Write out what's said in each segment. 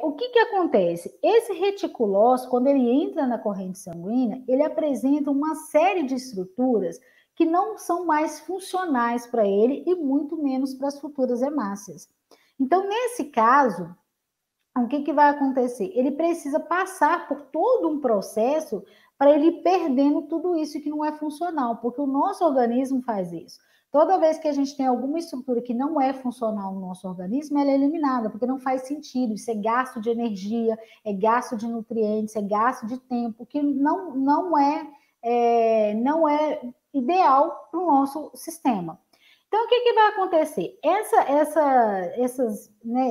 O que que acontece? Esse reticulócito, quando ele entra na corrente sanguínea, ele apresenta uma série de estruturas que não são mais funcionais para ele e muito menos para as futuras hemácias. Então, nesse caso, o que que vai acontecer? Ele precisa passar por todo um processo para ele ir perdendo tudo isso que não é funcional, porque o nosso organismo faz isso. Toda vez que a gente tem alguma estrutura que não é funcional no nosso organismo, ela é eliminada, porque não faz sentido. Isso é gasto de energia, é gasto de nutrientes, é gasto de tempo, que não é ideal para o nosso sistema. Então, o que, que vai acontecer?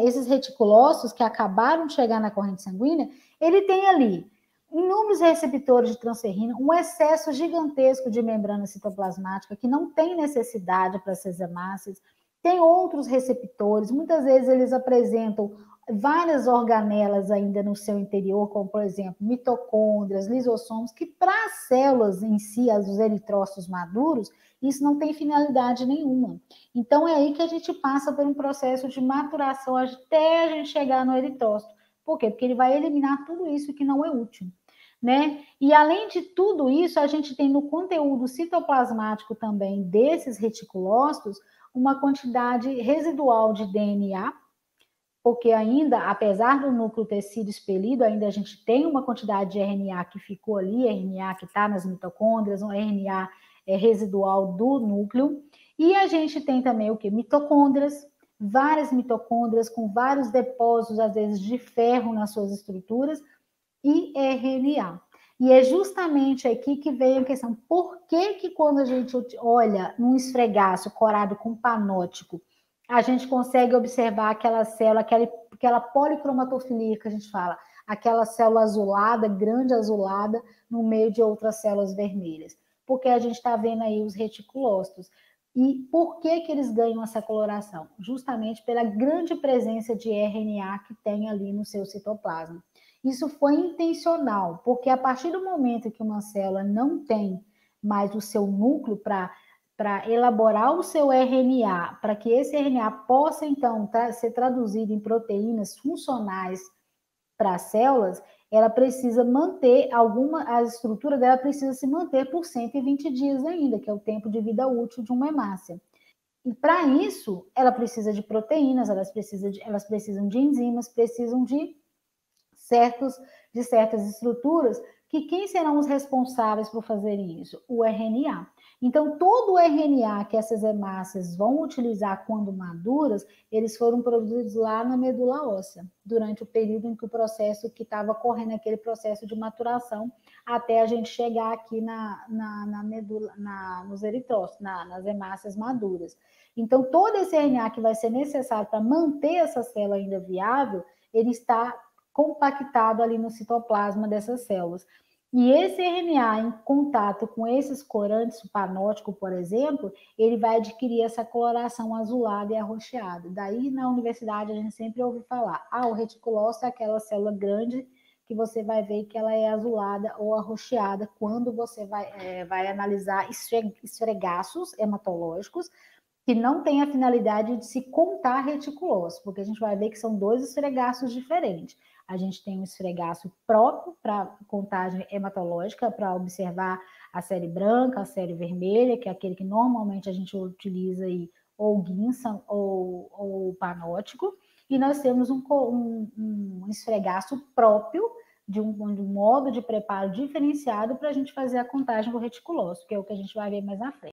Esses reticulócitos que acabaram de chegar na corrente sanguínea, ele tem ali inúmeros receptores de transferrina, um excesso gigantesco de membrana citoplasmática que não tem necessidade para essas hemácias, tem outros receptores, muitas vezes eles apresentam várias organelas ainda no seu interior, como, por exemplo, mitocôndrias, lisossomos, que para as células em si, os eritrócitos maduros, isso não tem finalidade nenhuma. Então, é aí que a gente passa por um processo de maturação até a gente chegar no eritrócito. Por quê? Porque ele vai eliminar tudo isso que não é útil. Né? E além de tudo isso, a gente tem no conteúdo citoplasmático também desses reticulócitos uma quantidade residual de DNA, porque ainda, apesar do núcleo ter sido expelido, ainda a gente tem uma quantidade de RNA que ficou ali, RNA que está nas mitocôndrias, um RNA residual do núcleo, e a gente tem também o que? Mitocôndrias, várias mitocôndrias com vários depósitos, às vezes, de ferro nas suas estruturas, e RNA. E é justamente aqui que vem a questão, por que que quando a gente olha num esfregaço corado com panótico, a gente consegue observar aquela célula, aquela policromatofilia que a gente fala, aquela célula azulada, grande azulada, no meio de outras células vermelhas? Porque a gente está vendo aí os reticulócitos. E por que que eles ganham essa coloração? Justamente pela grande presença de RNA que tem ali no seu citoplasma. Isso foi intencional, porque a partir do momento que uma célula não tem mais o seu núcleo para elaborar o seu RNA, para que esse RNA possa, então, ser traduzido em proteínas funcionais para as células, ela precisa manter a estrutura dela precisa se manter por 120 dias ainda, que é o tempo de vida útil de uma hemácia. E para isso, ela precisa de proteínas, elas precisam de enzimas, precisam de certas estruturas, que quem serão os responsáveis por fazerem isso? O RNA. Então, todo o RNA que essas hemácias vão utilizar quando maduras, eles foram produzidos lá na medula óssea, durante o período em que o processo que estava correndo, aquele processo de maturação, até a gente chegar aqui na medula, nos eritrócitos, nas hemácias maduras. Então, todo esse RNA que vai ser necessário para manter essa célula ainda viável, ele está compactado ali no citoplasma dessas células. E esse RNA, em contato com esses corantes, o panótico, por exemplo, ele vai adquirir essa coloração azulada e arroxeada. Daí, na universidade, a gente sempre ouve falar, o reticulócito é aquela célula grande que você vai ver que ela é azulada ou arroxeada quando você vai analisar esfregaços hematológicos que não tem a finalidade de se contar reticulócito, porque a gente vai ver que são dois esfregaços diferentes. A gente tem um esfregaço próprio para contagem hematológica, para observar a série branca, a série vermelha, que é aquele que normalmente a gente utiliza aí, ou Ginsan ou panótico, e nós temos um esfregaço próprio, de um modo de preparo diferenciado para a gente fazer a contagem do reticulócito, que é o que a gente vai ver mais na frente.